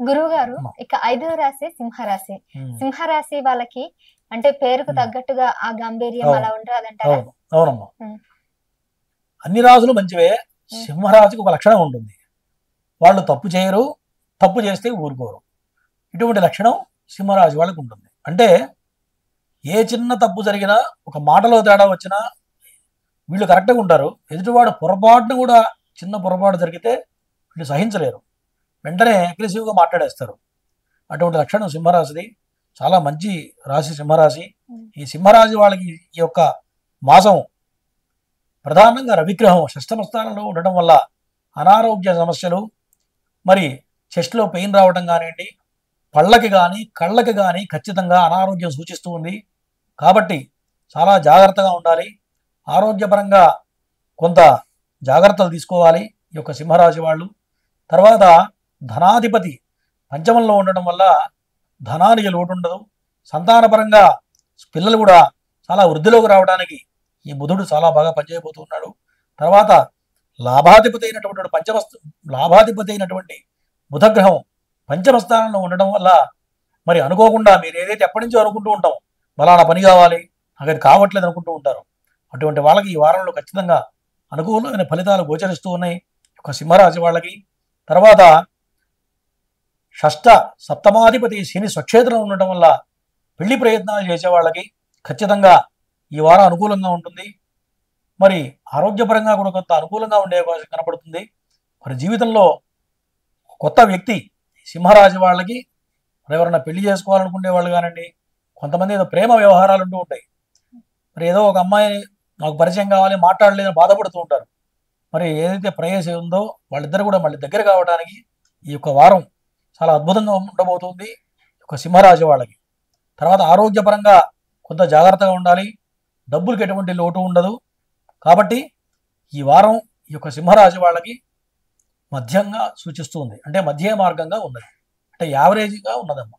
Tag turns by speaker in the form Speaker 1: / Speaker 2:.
Speaker 1: గురువు గారు
Speaker 2: అమ్మా.
Speaker 1: ఇక 5వ రాశి సింహరాశి.
Speaker 2: ఉమ్.
Speaker 1: సింహరాశి వాళ్ళకి అంటే పేరుకు
Speaker 2: ఉమ్.
Speaker 1: తగ్గట్టుగా ఆ గాంభీర్యం
Speaker 2: అవును
Speaker 1: అలా ఉంటదంటారా?
Speaker 2: అవును అవునమ్మా.
Speaker 1: ఉమ్,
Speaker 2: అన్ని రాజులు మంచివే.
Speaker 1: ఉమ్,
Speaker 2: సింహరాజుకు ఒక లక్షణం ఉంటుంది. వాళ్ళు తప్పు చేయరు, తప్పు చేస్తే ఊరుకోరు. ఇటువంటి లక్షణం సింహరాజు వాళ్ళకు ఉంటుంది. అంటే ఏ చిన్న తప్పు జరిగినా, ఒక మాటలో తేడా వచ్చినా వీళ్ళు కరెక్ట్గా ఉంటారు. ఎదుటివాడు పొరపాటును కూడా, చిన్న పొరపాటు జరిగితే వీళ్ళు సహించలేరు, వెంటనే అగ్రెసివ్గా మాట్లాడేస్తారు. అటువంటి లక్షణం సింహరాశిది. చాలా మంచి రాశి సింహరాశి.
Speaker 1: ఉమ్,
Speaker 2: ఈ సింహరాశి వాళ్ళకి ఈ యొక్క మాసం ప్రధానంగా రవిగ్రహం షష్టమ స్థానంలో ఉండడం వల్ల అనారోగ్య సమస్యలు, మరి చెస్ట్లో పెయిన్ రావడం కానివ్వండి, పళ్ళకి కానీ కళ్ళకి కానీ ఖచ్చితంగా అనారోగ్యం సూచిస్తూ ఉంది. కాబట్టి చాలా జాగ్రత్తగా ఉండాలి. ఆరోగ్యపరంగా కొంత జాగ్రత్తలు తీసుకోవాలి ఈ యొక్క సింహరాశి వాళ్ళు. తర్వాత ధనాధిపతి పంచమంలో ఉండడం వల్ల ధనానికి లోటు ఉండదు. సంతానపరంగా పిల్లలు కూడా చాలా వృద్ధిలోకి రావడానికి ఈ బుధుడు చాలా బాగా పనిచేయబోతున్నాడు. తర్వాత లాభాధిపతి అయినటువంటి లాభాధిపతి అయినటువంటి బుధగ్రహం పంచమ స్థానంలో ఉండడం వల్ల మరి అనుకోకుండా మీరు ఏదైతే ఎప్పటి నుంచో అనుకుంటూ ఉంటాం, బలానా పని కావాలి, అక్కడికి కావట్లేదు అనుకుంటూ ఉంటారు. అటువంటి వాళ్ళకి ఈ వారంలో ఖచ్చితంగా అనుకూలమైన ఫలితాలు గోచరిస్తూ ఉన్నాయి ఒక సింహరాశి వాళ్ళకి. తర్వాత షష్ట సప్తమాధిపతి శని స్వక్షేత్రంలో ఉండటం వల్ల పెళ్లి ప్రయత్నాలు చేసే వాళ్ళకి ఖచ్చితంగా ఈ వారం అనుకూలంగా ఉంటుంది. మరి ఆరోగ్యపరంగా కూడా కొంత అనుకూలంగా ఉండే అవకాశం కనపడుతుంది. మరి జీవితంలో కొత్త వ్యక్తి సింహరాశి వాళ్ళకి ఎవరైనా పెళ్లి చేసుకోవాలనుకునే వాళ్ళు కానండి, కొంతమంది ఏదో ప్రేమ వ్యవహారాలు ఉంటూ ఉంటాయి. మరి ఏదో ఒక అమ్మాయి నాకు పరిచయం కావాలి, మాట్లాడలేదని బాధపడుతూ ఉంటారు. మరి ఏదైతే ప్రేయసి ఉందో వాళ్ళిద్దరు కూడా మళ్ళీ దగ్గర కావడానికి ఈ యొక్క వారం చాలా అద్భుతంగా ఉండబోతుంది ఒక సింహరాశి వాళ్ళకి. తర్వాత ఆరోగ్యపరంగా కొంత జాగ్రత్తగా ఉండాలి. డబ్బులకి ఎటువంటి లోటు ఉండదు. కాబట్టి ఈ వారం ఈ యొక్క సింహరాశి వాళ్ళకి మధ్యంగా సూచిస్తుంది, అంటే మధ్య మార్గంగా ఉన్నది, అంటే యావరేజ్గా ఉన్నదమ్మా.